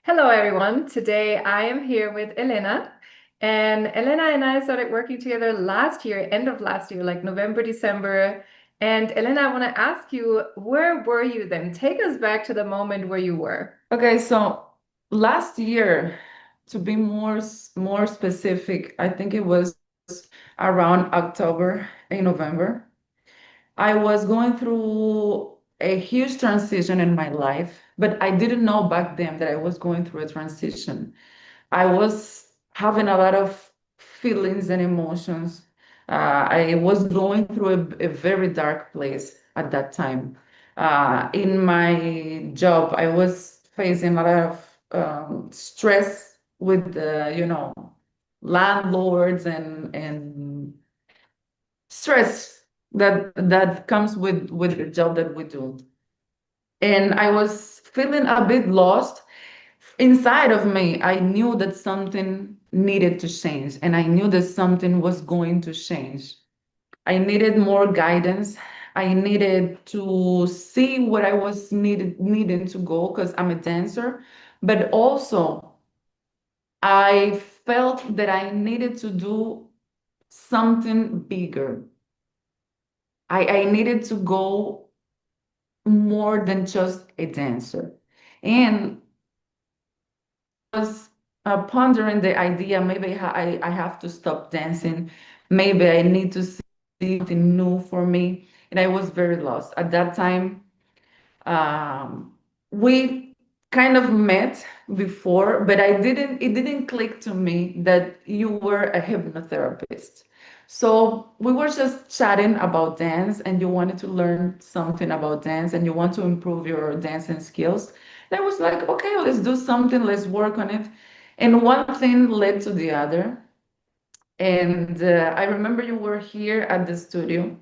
Hello, everyone. Today I am here with Elena. And Elena and I started working together last year, end of last year, like November, December. And Elena, I want to ask you, where were you then? Take us back to the moment where you were. Okay, so last year, to be more specific, I think it was around October and November. I was going through a huge transition in my life, but I didn't know back then that I was going through a transition. I was having a lot of feelings and emotions. I was going through a very dark place at that time. In my job, I was facing a lot of stress with landlords and stress that comes with the job that we do. And I was feeling a bit lost inside of me. I knew that something needed to change, and I knew that something was going to change. I needed more guidance. I needed to see what I was needing to go because I'm a dancer, but also I felt that I needed to do something bigger. I needed to go more than just a dancer. And was pondering the idea, maybe I have to stop dancing. Maybe I need to see something new for me. And I was very lost. At that time, um, we kind of met before, but it didn't click to me that you were a hypnotherapist. So we were just chatting about dance, and you wanted to learn something about dance, and you want to improve your dancing skills. And I was like, okay, let's do something, let's work on it. And one thing led to the other. And I remember you were here at the studio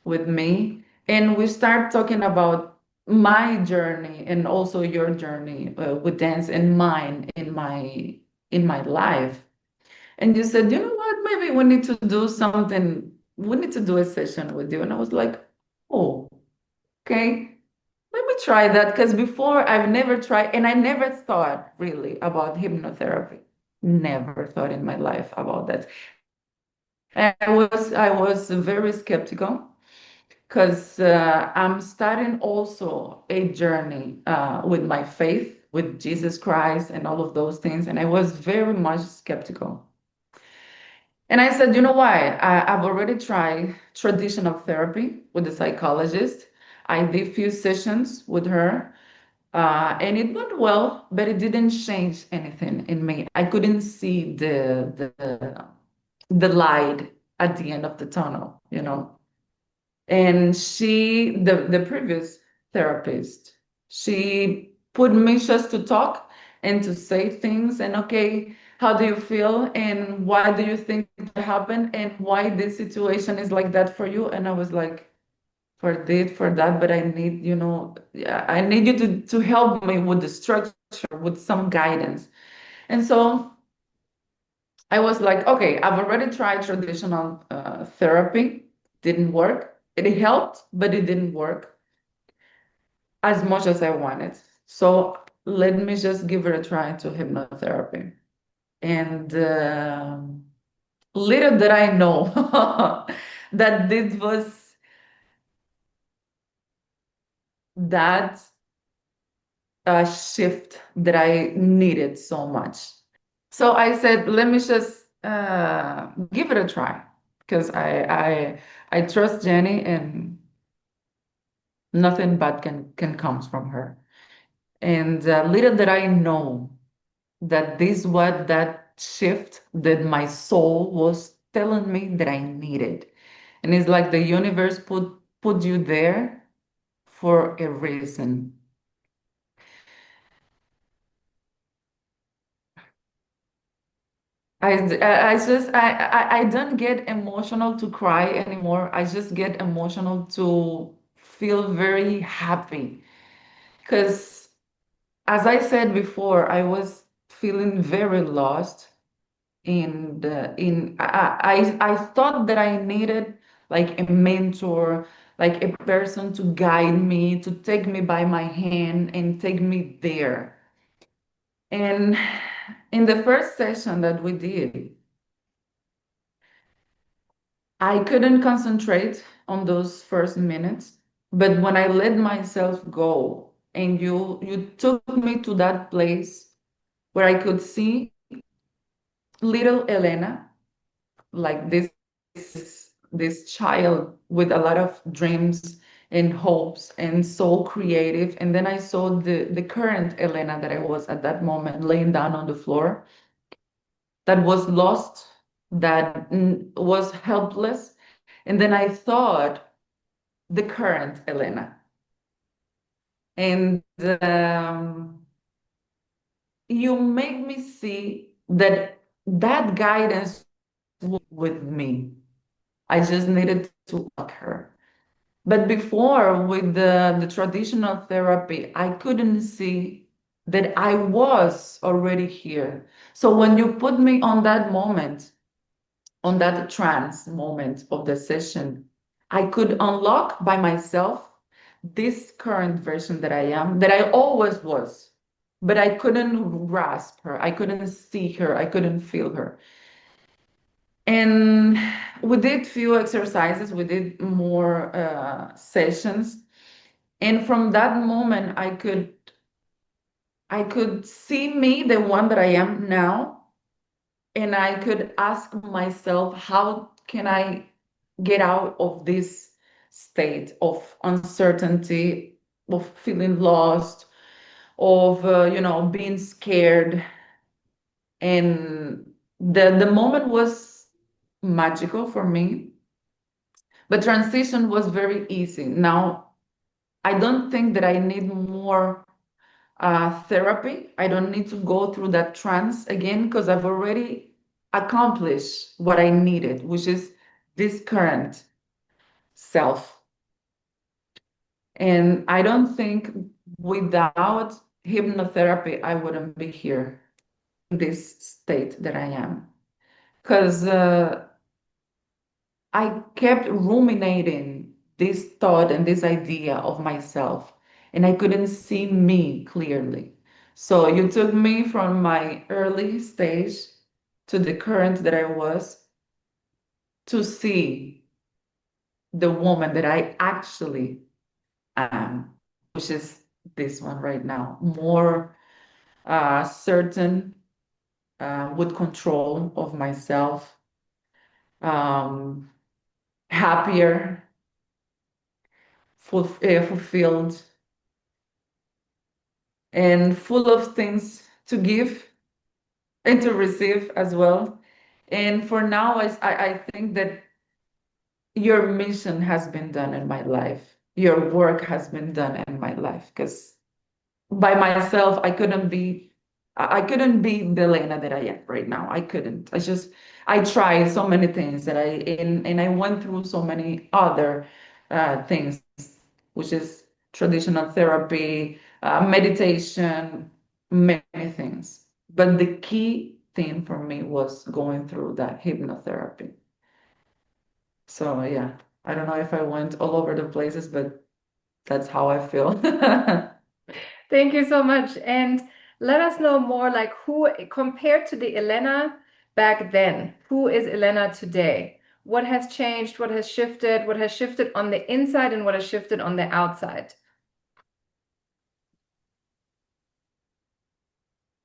with me, and we start talking about my journey and also your journey with dance and mine in my life. And you said, you know what, maybe we need to do something. We need to do a session with you. And I was like, oh, okay, let me try that. Because before I've never tried, and I never thought really about hypnotherapy. Never thought in my life about that. I was very skeptical because I'm starting also a journey with my faith, with Jesus Christ, and all of those things. And I was very much skeptical. And I said, you know why? I've already tried traditional therapy with the psychologist. I did few sessions with her, and it went well, but it didn't change anything in me. I couldn't see the light at the end of the tunnel. And the previous therapist, she put me just to talk and to say things and okay, how do you feel and why do you think that happened and why this situation is like that for you? And I was like, for this, for that, but I need, yeah, I need you to help me with the structure, with some guidance. And so I was like, okay, I've already tried traditional therapy, didn't work. It helped, but it didn't work as much as I wanted. So let me just give it a try to hypnotherapy. And little did I know that this was that shift that I needed so much. So I said, let me just give it a try because I trust Jenny and nothing bad can comes from her. And little did I know that this was that shift that my soul was telling me that I needed. And it's like the universe put you there for a reason. I don't get emotional to cry anymore. I just get emotional to feel very happy. Because as I said before, I was feeling very lost. And I thought that I needed like a mentor, like a person to guide me, to take me by my hand and take me there. And in the first session that we did, I couldn't concentrate on those first minutes, but when I let myself go and you took me to that place where I could see little Elena, like this child with a lot of dreams and hopes and so creative. And then I saw the current Elena that I was at that moment laying down on the floor, that was lost, that was helpless. And then I thought the current Elena. And you make me see that that guidance was with me. I just needed to ask her. But before, with the traditional therapy, I couldn't see that I was already here. So when you put me on that moment, on that trance moment of the session, I could unlock by myself this current version that I am, that I always was, but I couldn't grasp her. I couldn't see her. I couldn't feel her. And we did few exercises. We did more sessions. And from that moment, I could see me, the one that I am now, and I could ask myself, how can I get out of this state of uncertainty, of feeling lost, of being scared. And the moment was magical for me, but transition was very easy. Now I don't think that I need more therapy. I don't need to go through that trance again because I've already accomplished what I needed, which is this current self. And I don't think without hypnotherapy, I wouldn't be here in this state that I am. Because I kept ruminating this thought and this idea of myself, and I couldn't see me clearly. So you took me from my early stage to the current that I was, to see the woman that I actually am, which is this one right now, more certain, with control of myself, um, happier, fulfilled, and full of things to give and to receive as well. And for now, I think that your mission has been done in my life. Your work has been done in my life, because by myself, I couldn't be the Elena that I am right now. I couldn't. I tried so many things that and I went through so many other things, which is traditional therapy, meditation, many things. But the key thing for me was going through that hypnotherapy. So yeah, I don't know if I went all over the places, but that's how I feel. Thank you so much. And let us know more, like who, compared to the Elena back then, who is Elena today? What has changed? What has shifted? What has shifted on the inside and what has shifted on the outside?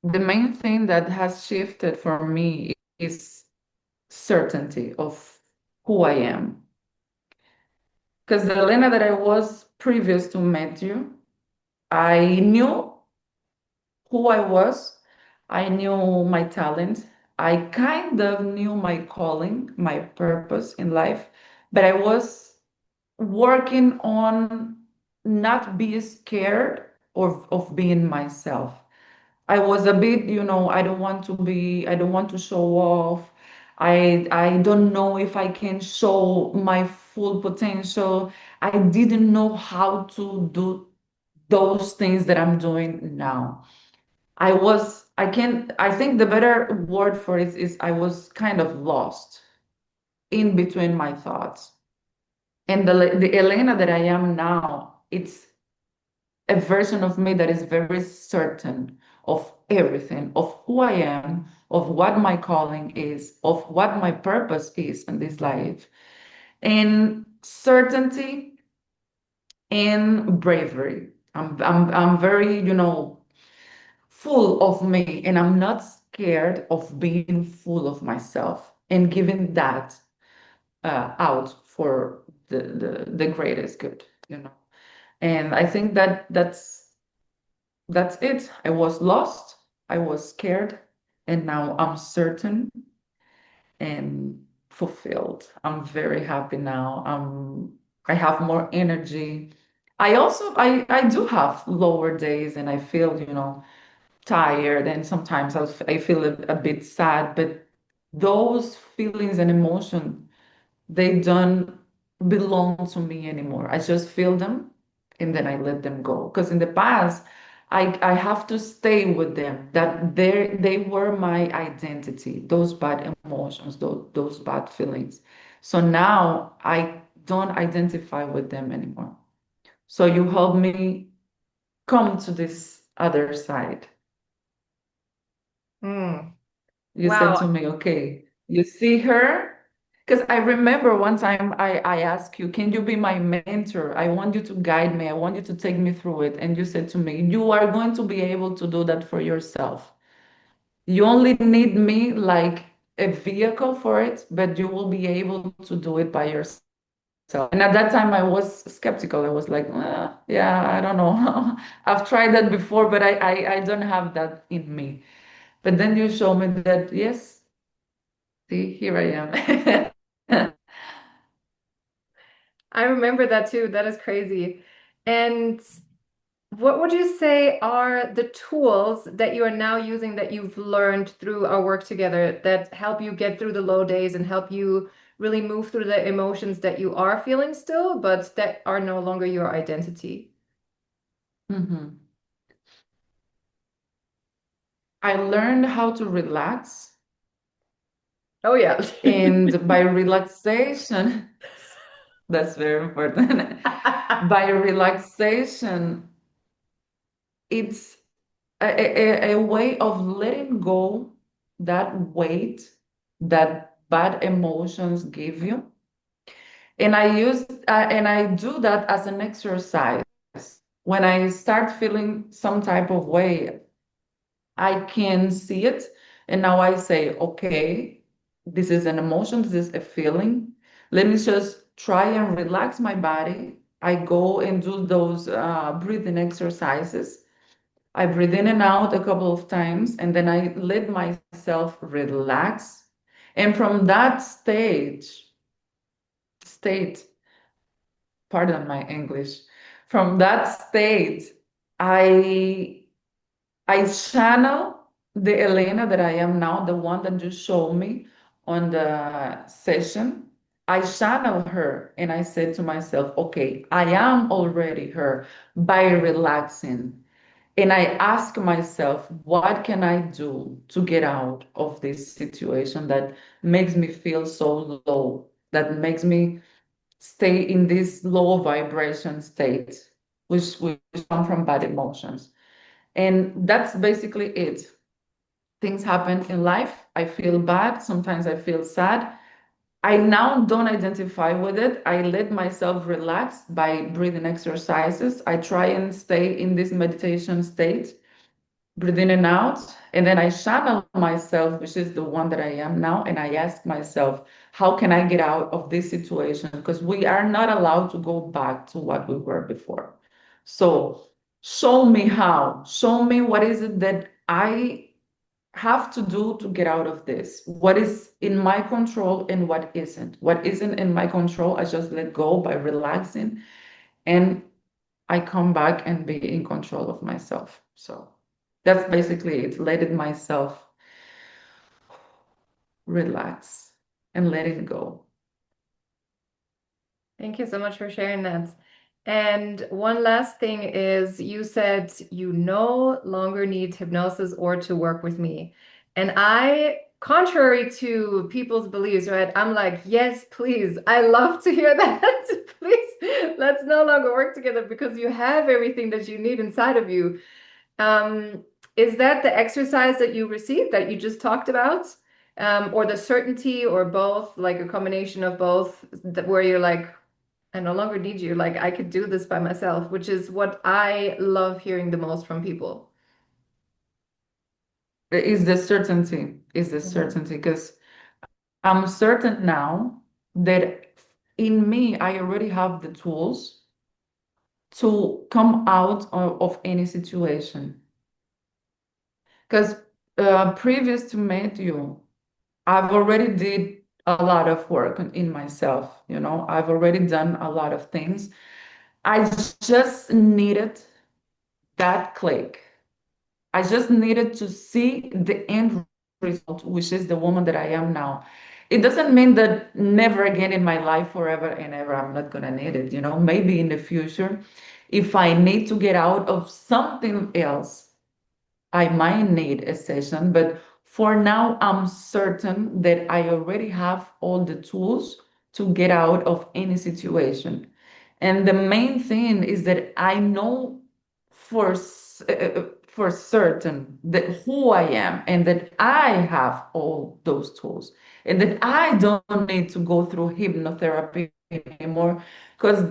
The main thing that has shifted for me is certainty of who I am. Because the Elena that I was previous to meet you, I knew who I was. I knew my talent. I kind of knew my calling, my purpose in life, but I was working on not being scared of being myself. I was a bit, I don't want to show off. I don't know if I can show my full potential. I didn't know how to do those things that I'm doing now. I think the better word for it is I was kind of lost in between my thoughts. And the Elena that I am now, it's a version of me that is very certain of everything, of who I am, of what my calling is, of what my purpose is in this life, and certainty and bravery. I'm very, full of me, and I'm not scared of being full of myself and giving that out for the greatest good, And I think that's it. I was lost, I was scared, and now I'm certain and fulfilled. I'm very happy now. I have more energy. I do have lower days and I feel, tired and sometimes I feel a bit sad, but those feelings and emotions they don't belong to me anymore. I just feel them and then I let them go. Because in the past, I have to stay with them. That they were my identity, those bad emotions, those bad feelings. So now I don't identify with them anymore. So you help me come to this other side. Mm. You said Wow. to me, okay, you see her? Because I remember one time I asked you, can you be my mentor? I want you to guide me. I want you to take me through it. And you said to me, you are going to be able to do that for yourself. You only need me like a vehicle for it, but you will be able to do it by yourself. And at that time, I was skeptical. I was like, yeah, I don't know. I've tried that before, but I don't have that in me. But then you show me that, yes, see, here I am. I remember that too. That is crazy. And what would you say are the tools that you are now using that you've learned through our work together that help you get through the low days and help you really move through the emotions that you are feeling still, but that are no longer your identity? Mhm. I learned how to relax, Oh, yeah. and by relaxation, that's very important. By relaxation, it's a way of letting go that weight that bad emotions give you. And I do that as an exercise. When I start feeling some type of way, I can see it. And now I say, okay, this is an emotion, this is a feeling. Let me just try and relax my body. I go and do those breathing exercises. I breathe in and out a couple of times, and then I let myself relax. And from that state, pardon my English, from that state, I I channel the Elena that I am now, the one that you showed me on the session. I channel her and I said to myself, okay, I am already her by relaxing. And I ask myself, what can I do to get out of this situation that makes me feel so low, that makes me stay in this low vibration state, which come from bad emotions. And that's basically it. Things happen in life. I feel bad. Sometimes I feel sad. I now don't identify with it. I let myself relax by breathing exercises. I try and stay in this meditation state, breathe in and out. And then I channel myself, which is the one that I am now. And I ask myself, how can I get out of this situation? Because we are not allowed to go back to what we were before. So show me how. Show me what is it that I have to do to get out of this. What is in my control and what isn't. What isn't in my control, I just let go by relaxing and I come back and be in control of myself. So that's basically it. Letting myself relax and letting go. Thank you so much for sharing that. And one last thing is you said you no longer need hypnosis or to work with me. And I, contrary to people's beliefs, right? I'm like, yes, please. I love to hear that. Please, let's no longer work together because you have everything that you need inside of you. Um, Is that the exercise that you received that you just talked about? Or the certainty, or both, like a combination of both, that where you're like, I no longer need you, like I could do this by myself, which is what I love hearing the most from people. Is the Mhm. certainty, because I'm certain now that in me, I already have the tools to come out of any situation. Because previous to meet you, I've already did a lot of work in myself. I've already done a lot of things. I just needed that click. I just needed to see the end result, which is the woman that I am now. It doesn't mean that never again in my life, forever and ever, I'm not gonna need it. Maybe in the future, if I need to get out of something else, I might need a session, but for now, I'm certain that I already have all the tools to get out of any situation. And the main thing is that I know for certain that who I am and that I have all those tools and that I don't need to go through hypnotherapy anymore, because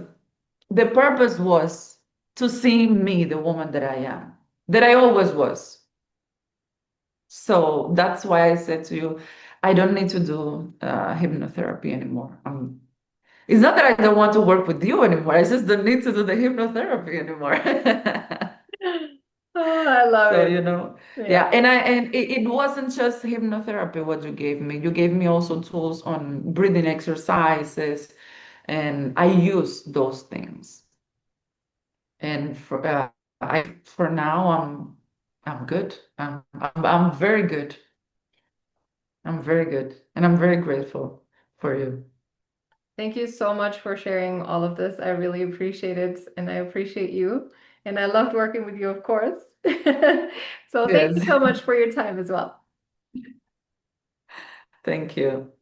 the purpose was to see me, the woman that I am, that I always was. So that's why I said to you, I don't need to do hypnotherapy anymore. It's not that I don't want to work with you anymore. I just don't need to do the hypnotherapy anymore. Oh, I love So, it. yeah, Yeah. and it wasn't just hypnotherapy what you gave me. You gave me also tools on breathing exercises, and I use those things. And for now, I'm good. I'm very good. I'm very good, and I'm very grateful for you. Thank you so much for sharing all of this. I really appreciate it, and I appreciate you. And I loved working with you, of course. So thank you Yes, so much for your time as well. thank you.